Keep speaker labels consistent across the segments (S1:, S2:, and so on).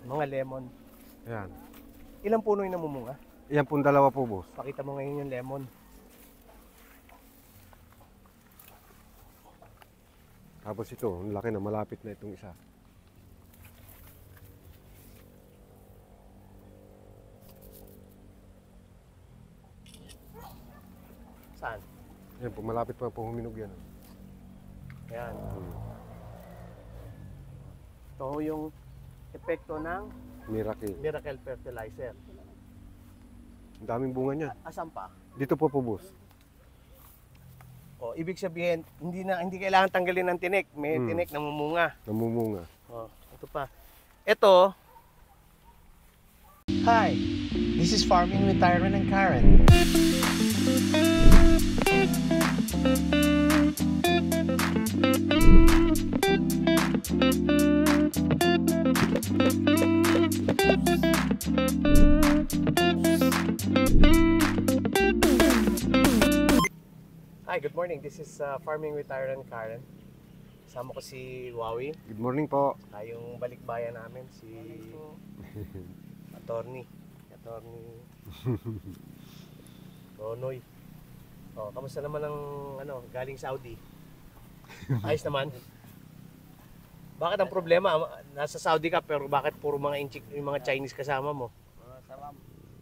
S1: Mga lemon.
S2: Ayan.
S1: Ilang puno yung namumunga?
S2: Yan pong dalawa po, boss.
S1: Pakita mo ngayon yung lemon.
S2: Tapos ito, ang laki na, malapit na itong isa.
S1: Saan?
S2: Yan po, malapit pa po huminog yan.
S1: Ayan. Ito yung epekto ng
S2: Miracle.
S1: miracle fertilizer.
S2: Ang daming bunga niya.
S1: Asan pa?
S2: Dito po, boss.
S1: O, ibig sabihin, hindi kailangan tanggalin ng tinik. May tinik namumunga.
S2: Namumunga.
S1: O, ito pa. Ito. Hi, this is Farming with Tyron and Karen. Hi, good morning. This is Farming with Tyron and Karen. Kasama ko si Wawi.
S2: Good morning po.
S1: Yung balikbayan namin, si Attorney Ronoy. Oh, kamusta naman ang galing Saudi? Ayos naman. Bakit ang problema? Nasa Saudi ka pero bakit puro mga yung mga Chinese kasama mo?
S3: Sama,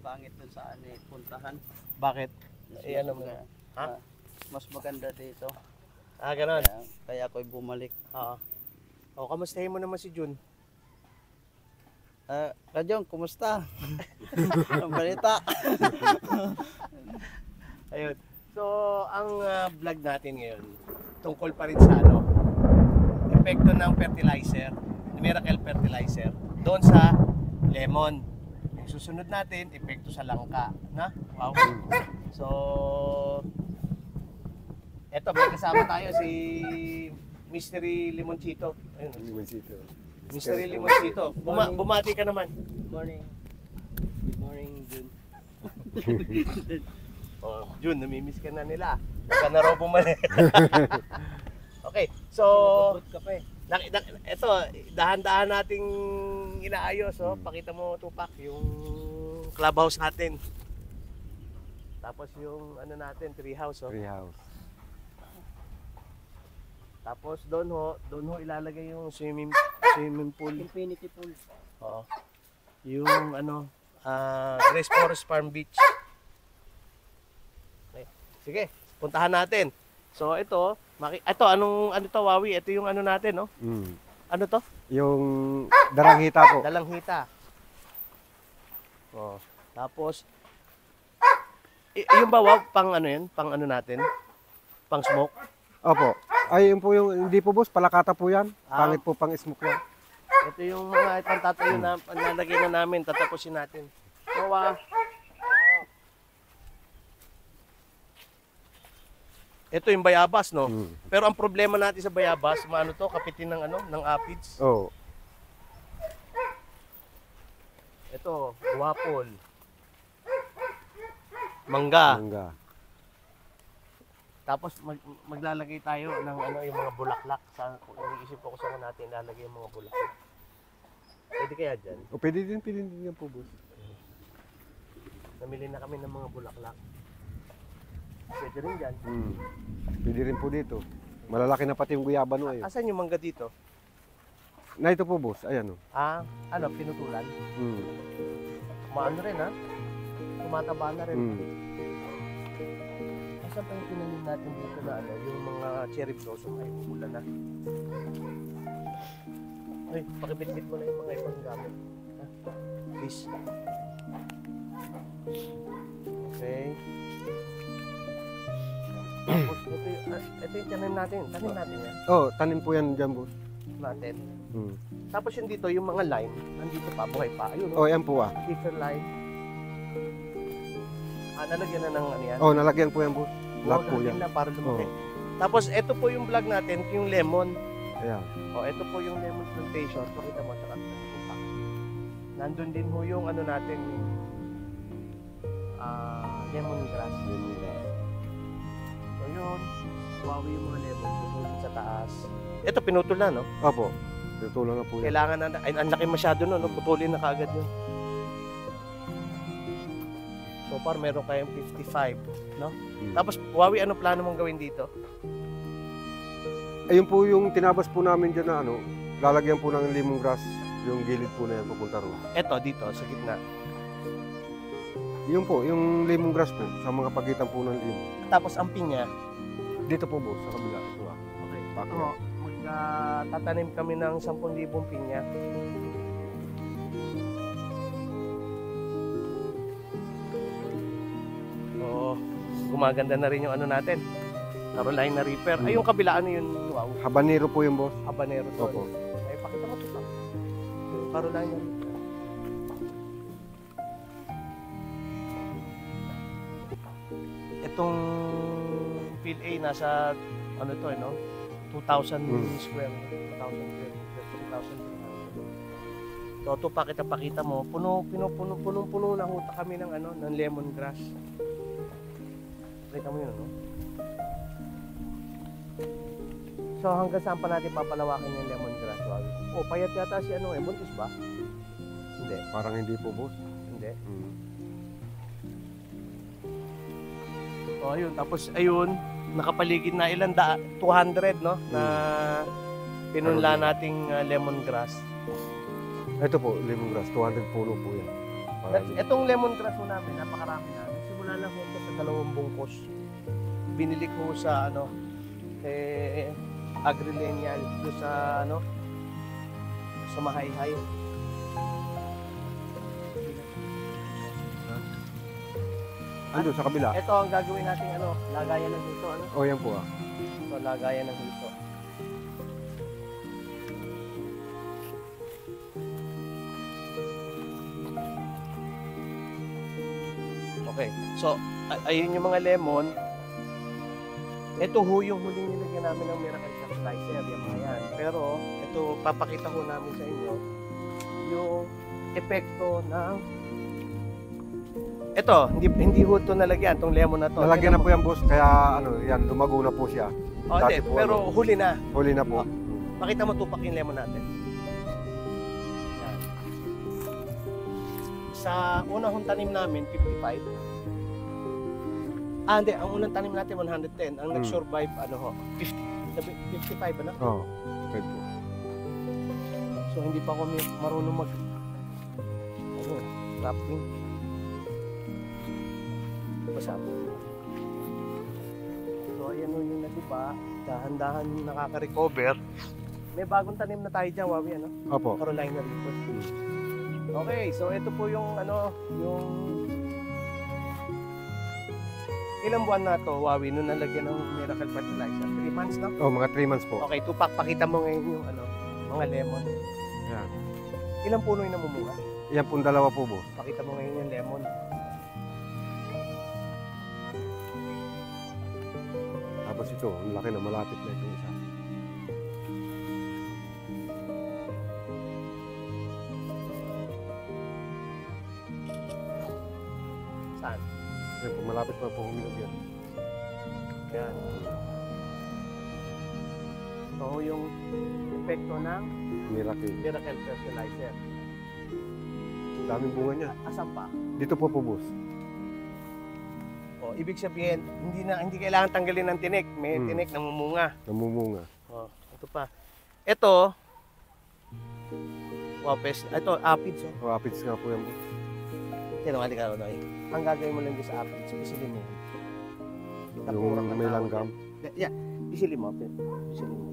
S3: pangit dun sa puntahan.
S1: Bakit? Ano mo? Ha?
S3: Mas maganda dito.
S1: Ah, ganun.
S3: Kaya ako'y bumalik.
S1: Oo. Oh, kamustahin mo naman si Jun?
S3: Rajon, kumusta? Ang balita.
S1: Ayun. So, ang vlog natin ngayon, tungkol pa rin sa epekto ng fertilizer, miracle fertilizer, doon sa lemon. Yung susunod natin, epekto sa langka. Na? Wow. So, eto, may kasama tayo si Mystery Limoncito. Ayun.
S2: Limoncito.
S1: Mystery Limoncito. Bumati ka naman.
S3: Good morning. Good morning, Jun.
S1: Oh, Jun, namimiss ka na nila. Baka na raw bumalik. Okay, so
S3: Ka pa eh.
S1: ito, dahan-dahan nating inaayos. Oh. Pakita mo, Tupac, yung clubhouse natin. Tapos yung natin, treehouse. Oh.
S2: Treehouse.
S1: Tapos doon ho ilalagay yung swimming pool.
S3: Infinity pool.
S1: Oo. Yung Grace Forest Farm Beach. Okay. Sige, puntahan natin. So ito, ano to, Wawi? Ito yung natin, no? Ano to?
S2: Yung dalanghita po.
S1: Dalanghita. Oh. Tapos yung bawa pang yan, pang natin? Pang smoke.
S2: Opo. Ay, yun po yung, hindi po, boss, palakata po yan. Pangit po pang smoke yan.
S1: Ito yung mga pantatayo na nalagay na namin, tatapusin natin. So, ito yung bayabas, no? Pero ang problema natin sa bayabas, kapitin ng aphids.
S2: Oh.
S1: Ito, guwapol. Mangga.
S2: Mangga.
S1: Tapos maglalagay tayo ng yung mga bulaklak. Nag-iisip ko saan natin ilalagay yung mga bulaklak. Pwede kaya dyan?
S2: O, pwede din yan po, boss.
S1: Namili na kami ng mga bulaklak. Pwede rin dyan.
S2: Pwede rin po dito. Malalaki na pati yung guyaba no.
S1: Asan yung mangga dito?
S2: Na ito po, boss. Ayan o.
S1: Pinutulan? Maano rin ha? Tumataba na rin. Asan pa yung tinanim natin dito na yung mga cherry blossom ay umulan na. Ay, pakibitbit mo na yung mga ibang gamit. Ha? Please. Okay. Tapos ito yung tanim natin. Tanim natin yan.
S2: Oh, tanim po yan dyan, boss.
S1: Natin. Tapos yung dito, yung mga lime, nandito pa, buhay pa. Ayun,
S2: Oh, yan po
S1: Kefir lime. Nalagyan na ng yan.
S2: Oh, nalagyan po yan, boss. Lahat po yan.
S1: Na para lumaki. Tapos ito po yung vlog natin, yung lemon.
S2: Ayan.
S1: Ito po yung lemon plantation. Pakita mo, tsaka nandun din ho yung natin, lemongrass. So yun, wawi yung mga lemon sa taas. Ito pinutol na, no?
S2: Opo. Tutulan na po yan.
S1: Kailangan na, ay, ang laki masyado nun, no? Putulin na kaagad yun. So far, meron kayong 55, no? Tapos, Wawi, ano plano mong gawin dito?
S2: Ayun po yung tinabas po namin dyan na ano, lalagyan po ng lemongrass, yung gilid po na yan papunta roon.
S1: Eto, dito, sa gitna.
S2: Yun po, yung lemongrass po, sa mga pagitan po ng limon.
S1: Tapos, ang pinya.
S2: Dito po boss, sa kabila. Ito ah.
S1: Okay.
S2: Bakit?
S1: Ito, magtatanim kami ng 10,000 pinya. Oo, gumaganda na rin yung ano natin. Carolina Reaper. Ay, yung kabila, ano yun? Wow,
S2: Habanero po yung boss.
S1: habanero to.
S2: Opo.
S1: Ay, pakita mo ito. Carolina Reaper. Itong field A nasa ano to no? 2,000 square, 2,000 square meters, 2,000. So ito pakita mo, puno na huta kami ng ano, ng lemongrass. Kita mo yun, no? So hanggang saan pa natin papalawakin yung lemongrass, Wawi? Oh, payat yata si ano buntis ba? Hindi,
S2: Parang hindi po boss.
S1: hindi.
S2: Hmm.
S1: Oh, ayun. Tapos, ayun, nakapaligid na 200, no? Na pinunla nating lemongrass.
S2: Ito po, lemongrass, 200 puno po yan.
S1: Itong lemongrass mo namin, napakarami na. Simula lang ho ito sa 2 bungkos. Binili ko sa, ano, Agrilenial, doon sa, ano, sa Mahayhay.
S2: Ando sa kabila.
S1: Ito ang gagawin nating, ano, lagayan ng hito, ano?
S2: Oh, yan po ah.
S1: Ito, lagayan ng hito. Okay. So, ayun yung mga lemon. Ito ho yung huling nilagyan namin ng Miracle Fertilizer, yung mga yan. Pero, ito, papakita ko namin sa inyo yung epekto ng ito, hindi ho ito nalagyan, itong lemon na to.
S2: Nalagyan na po yan boss, kaya ano, yan, lumago na po siya.
S1: Oh,
S2: Dati
S1: hindi,
S2: po,
S1: pero
S2: ano,
S1: huli na.
S2: huli na po.
S1: Pakita mo tupak yung lemon natin. Yan. Sa unang tanim namin, 55. Ah, hindi. Ang unang tanim natin, 110. Ang nag-survive, ano ho, 55, ano?
S2: Oo, okay po.
S1: So, hindi pa kami marunong wrapping. Basa po. So, ayan o yung natiba. Dahan-dahan nakaka-recover. May bagong tanim na tayo dyan, Wawi, ano?
S2: Opo.
S1: Carolina Reaper. Okay, so ito po yung ano, yung ilang buwan na to, Wawi, nung nalagyan ng Miracle Fertilizer? 3 months na?
S2: Oh, mga 3 months po.
S1: Okay, tupak, pakita mo ngayon yung ano, mga lemon.
S2: Yan.
S1: Ilang puno yung namumunga?
S2: Yan pong 2 po boss.
S1: Pakita mo ngayon yung lemon.
S2: Tapos ito, ang laki na, malapit na itong isa.
S1: Saan?
S2: Yan po, malapit pa po humilog yan.
S1: Yan. Ito yung epekto ng
S2: Miracle.
S1: Miracle Fertilizer.
S2: Daming bunga niya.
S1: Asan pa?
S2: Dito po po boss.
S1: O, ibig sabihin, hindi kailangan tanggalin ng tinik. May tinik na mumunga.
S2: Namumunga.
S1: O, ito pa. Ito, ito, aphids.
S2: Oh, aphids nga po yan boss.
S1: Tinawali ka, Noy. Ang gagawin mo lang dyan sa aphids, pisilin mo.
S2: Yung may langgam.
S1: Yeah, pisilin mo. Pisilin mo.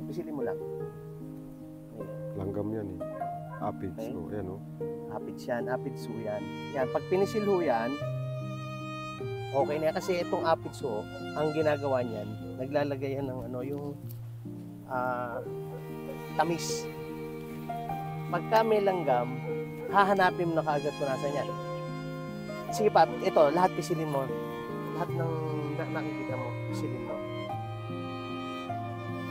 S1: Pisilin mo lang. Ayan.
S2: Langgam yan eh. Aphids.
S1: Okay.
S2: Oh, yan oh.
S1: Aphids yan, aphids ho yan. Yan, pag pinisil ho yan, okay na yan. Kasi itong aphids ho, ang ginagawa niyan, naglalagay yan ng ano, yung tamis. Pagka may langgam, hahanapin mo na kaagad kung nasan yan. Sige pa, ito, lahat pisilin mo. Lahat ng nakikita mo, pisilin mo.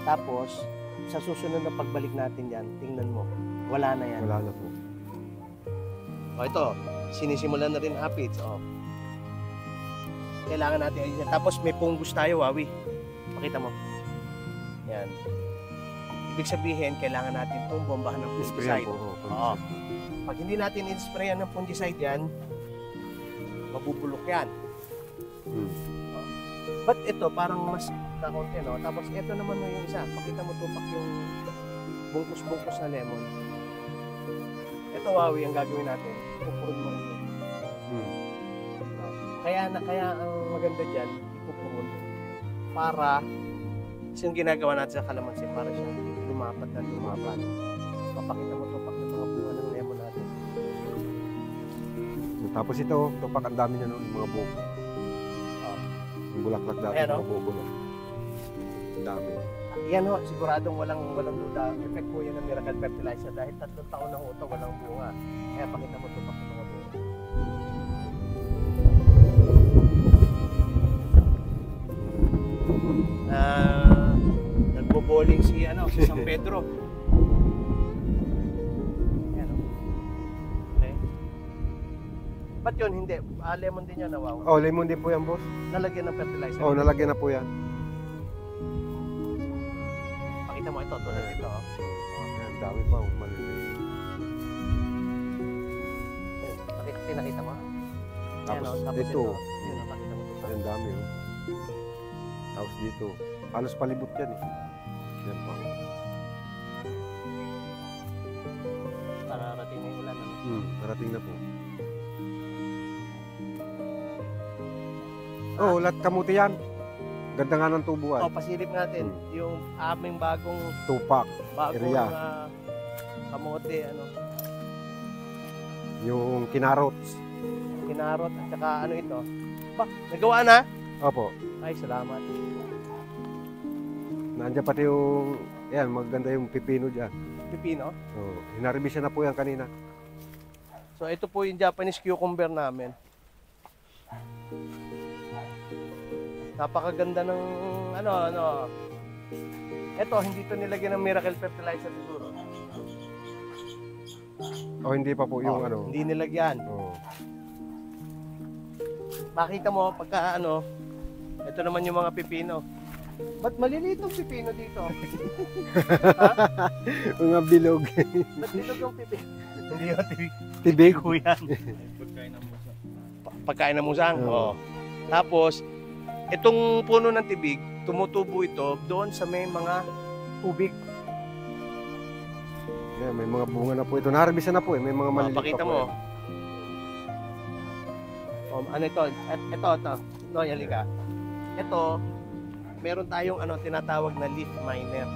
S1: Tapos, sa susunod na pagbalik natin yan, tingnan mo, wala na yan.
S2: Wala na po.
S1: O ito, sinisimulan na rin aphids. O. Kailangan natin ayun yan. Tapos may fungus tayo, Wawi. Pakita mo. Yan. Ibig sabihin, kailangan natin itong bombahan ng
S2: Sprayan
S1: fungicide.
S2: po.
S1: Oo. Pag hindi natin in-sprayan ng fungicide yan, mabubulok yan.
S2: Hmm.
S1: But ito, parang mas kakonti, no? Tapos ito naman yung isa. Pakita mo tupak yung bungkus-bungkus na lemon. Ito, Wawi, ang gagawin natin. Pupurun mo rin yun.
S2: Hmm.
S1: Kaya ang maganda dyan, ipupurun. Para, yung ginagawa natin sa kalamansi, para siya lumapat na lumapat. Papakita mo tupak yung mga bunga ng lemon natin.
S2: Tapos ito, tupak ang dami niya, no? Yung mga buko. Yung bulaklak dati,
S1: Ayan,
S2: mga buko. No? Ang dami.
S1: Yan ho, siguradong walang duda. Effect po yan ng miracle fertilizer dahil 3 taon na ho ito, walang bunga. Kaya pakita mo tupak yung mga bunga. Nagbo-bowling si San Pedro. Ayan, oh. Okay. Ba't yun? Hindi. Lemon din yan, wow.
S2: Oh, lemon din po yan, boss.
S1: Nalagyan ng fertilizer.
S2: Oh, nalagyan na po yan.
S1: Pakita mo ito, tulad ito. Oh.
S2: Ayan, dami pa, maliliit.
S1: Nakita mo?
S2: Tapos
S1: Ayan, oh,
S2: ito,
S1: Yun, oh, pakita mo.
S2: ayan, dami. Oh. Tapos dito, halos palibot yan eh. Yan pa.
S1: Nararating na yung ulan.
S2: Narating na po. Oh, lahat kamuti yan. Ganda nga ng tubuan.
S1: Oh, pasilip natin yung aming bagong
S2: Tupak, area.
S1: kamote,
S2: yung kinarots.
S1: kinarot at saka ito. Ba, nagawa na?
S2: Opo.
S1: Ay, salamat.
S2: Nandiyan pati yung, yan, maganda yung pipino dyan.
S1: Pipino.
S2: Oh, hinaribisya na po yan kanina.
S1: So, ito po yung Japanese cucumber namin. Napakaganda ng Ito, hindi to nilagyan ng miracle fertilizer siguro.
S2: Oh, hindi pa po yung
S1: Hindi nilagyan.
S2: Oh.
S1: Makita mo, pagka ito naman yung mga pipino. Ba't maliliit ang pipino dito?
S2: Mga bilog.
S1: Ba't bilog yung pipino? Hindi yung
S2: Tibig.
S1: tibigo yan. Pagkain ng musang.
S2: Oo.
S1: Tapos, itong puno ng tibig, tumutubo ito doon sa may mga tubig.
S2: Yan, may mga bunga na po ito. Naharibisya na po eh. May mga maliliit
S1: Pakita
S2: pa po.
S1: mo.
S2: eh.
S1: Ano ito? Ito. No, halika. Ito, meron tayong tinatawag na leaf miner.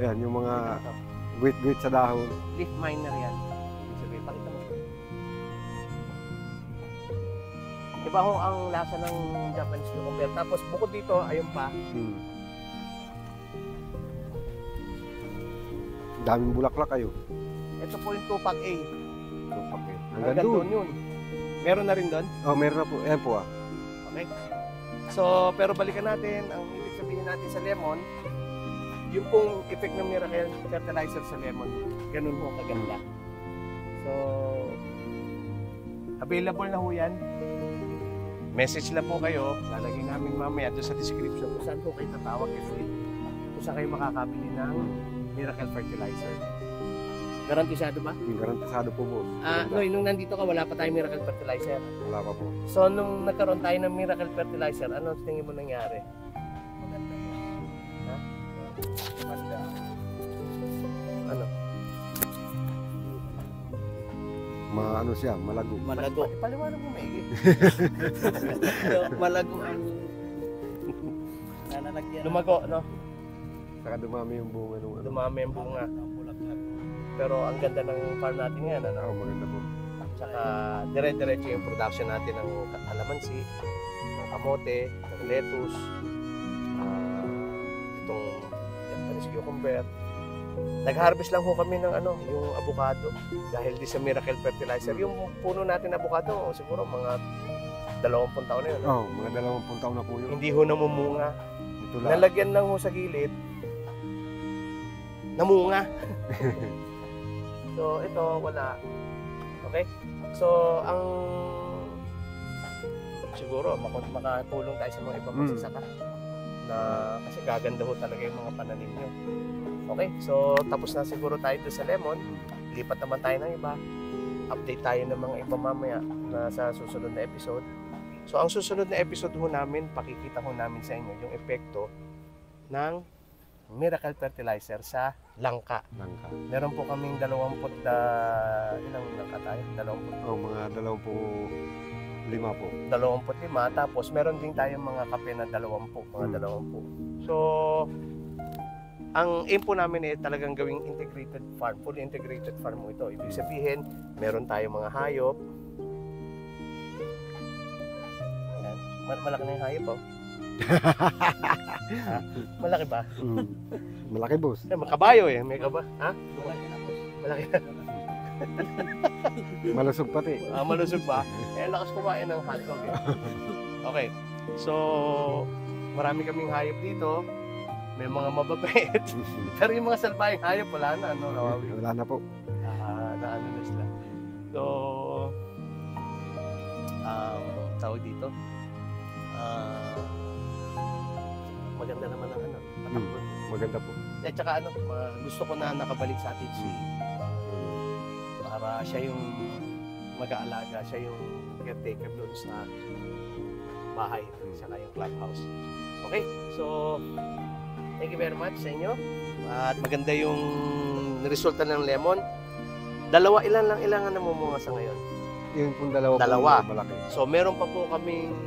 S2: Yan, yung mga
S1: Ito.
S2: guwit-guwit sa dahon.
S1: Leaf miner yan. Ibig sabihin, pakita mo. Iba ho ang lasa ng Japanese cucumber. Tapos bukod dito, ayun pa,
S2: Daming bulaklak kayo.
S1: ito po yung Tupac A.
S2: Tupak eh. Hanggang
S1: Hanggang
S2: doon.
S1: doon yun. Meron na rin doon.
S2: Oh, meron na po. Ayan po ah.
S1: Okay? So, pero balikan natin, ang ibig sabihin natin sa lemon, yung pong effect ng miracle fertilizer sa lemon, ganun ho kaganda. So, available na ho yan. Message lang po kayo, lalagay namin mamaya doon sa description kung saan po kayo tatawag kasi kung saan kayo makakabili ng miracle fertilizer. Garantisado ba?
S2: Garantisado po boss.
S1: No, nung nandito ka, wala pa tayong miracle fertilizer.
S2: Wala pa po.
S1: So, nung nagkaroon tayo ng miracle fertilizer, ano tingin mo nangyari? Ha? Ano?
S2: Ano siya, malago.
S3: Malago.
S1: Paliwanag mo maigi.
S3: Malago ang nalalagyan.
S1: Lumago, no?
S2: Saka dumami yung bunga nung ano.
S1: Dumami ang bunga.
S3: Ang bulaklak.
S1: Pero ang ganda ng farm natin ngayon, ano?
S2: Oh, maganda po.
S1: Tsaka dire-diretso yung production natin ng kalamansi, ng kamote, ng lettuce, itong Japanese cucumber. Nag-harvest lang ho kami ng yung avocado dahil di sa miracle fertilizer. Yung puno natin na avocado, siguro mga 20 taon na yun.
S2: Oh, mga 20 taon na po yun.
S1: Hindi ho namumunga.
S2: Ito lang.
S1: Nalagyan lang ho sa gilid, namunga. So, ito, wala. Okay? So, siguro, makatulong tayo sa mga ibang magsasaka na kasi gaganda ho talaga yung mga pananim nyo. Okay, so tapos na siguro tayo doon sa lemon. Lipat naman tayo ng iba. Update tayo ng mga iba mamaya na sa susunod na episode. So ang susunod na episode ho namin, pakikita ho namin sa inyo yung epekto ng miracle fertilizer sa langka.
S2: Langka.
S1: Meron po kaming 20 ilang langka tayo? 20.
S2: Oh, mga 25 po.
S1: 25, tapos meron din tayong mga kape na 20, mga 20. So, ang aim po namin ay talagang gawing integrated farm, fully integrated farm mo ito. Ibig sabihin, meron tayong mga hayop. Ayan. Malaki na yung hayop, oh. Ha? Malaki ba?
S2: Malaki, boss.
S1: May kabayo eh, may kaba. Ha?
S3: Malaki na po.
S1: Malaki.
S2: Malusog pati.
S1: Malusog ba? Eh, lakas kumain ng hotdog eh. Okay. So, marami kaming hayop dito. May mga mababait. Pero yung mga salbayang hayop, wala na. Ano, nawawi.
S2: Wala na po.
S1: Naano na sila. So, tawag dito. Maganda naman ang ano. Patakbo.
S2: Maganda po.
S1: At saka ano, gusto ko na nakabalik sa atin si para siya yung mag-aalaga, siya yung caretaker doon sa bahay, saka yung clubhouse. Okay, so thank you very much sa inyo. At maganda yung resulta ng lemon. Ilan ang namumunga sa ngayon?
S2: Yung pong dalawa.
S1: Dalawa.
S2: Po, malaki.
S1: So meron pa po kaming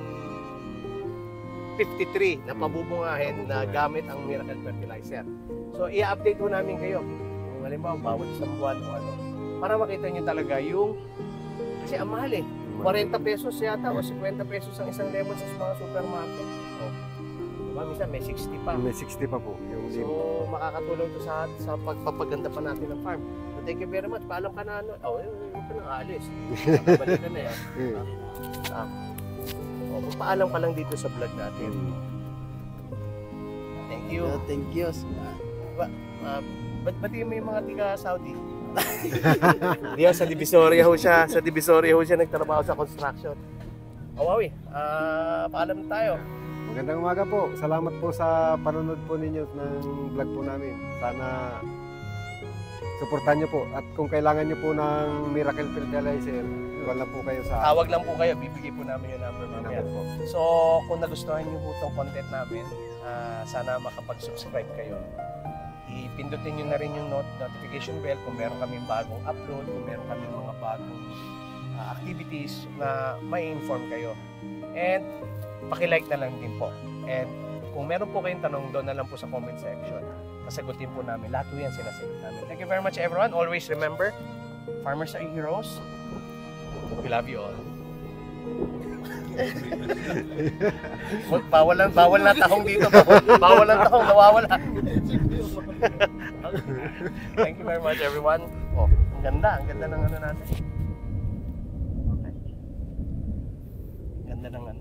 S1: 53 na pabubungahin na gamit ang miracle fertilizer. So i-update po namin kayo. Kung halimbawa, bawat isang buwan o ano. Para makita nyo talaga yung, kasi ang mahal eh. 40 pesos yata o 50 pesos ang isang lemon sa mga supermarket. O, diba? Minsan may 60 pa.
S2: May 60 pa po. Yung
S1: So makakatulong to sa pagpapaganda pa natin ng farm. So thank you very much. Paalam ka na ano. Oh, yung ka nang aalis. Balik ka na yan. Paalam ka lang dito sa vlog natin. Thank you.
S3: Thank you.
S1: Ba't mo yung mga tiga Saudi? Hindi sa Divisoria ho siya. Sa Divisoria ho siya nagtrabaho sa construction. Awawi, paalam na tayo.
S2: Magandang umaga po. Salamat po sa panonood po ninyo ng vlog po namin. Sana suportahan nyo po. At kung kailangan nyo po ng miracle fertilizer, iwan lang po kayo sa
S1: Tawag lang po kayo, bibigay po namin yung number mamaya.
S2: po.
S1: So, kung nagustuhan nyo po itong content namin, sana makapag-subscribe kayo. Ipindutin nyo na rin yung notification bell kung meron kaming bagong upload, kung meron kaming mga bagong activities na may inform kayo. And paki-like na lang din po. And kung meron po kayong tanong, doon na lang po sa comment section. Sasagutin po namin. Lahat po yan sinasagot namin. Thank you very much everyone. Always remember, farmers are heroes. We love you all. Bawal na tahong dito. Bawal na tahong, nawawala. Thank you very much everyone. Oh, ang ganda ng ano natin. Okay. Ganda ng ano.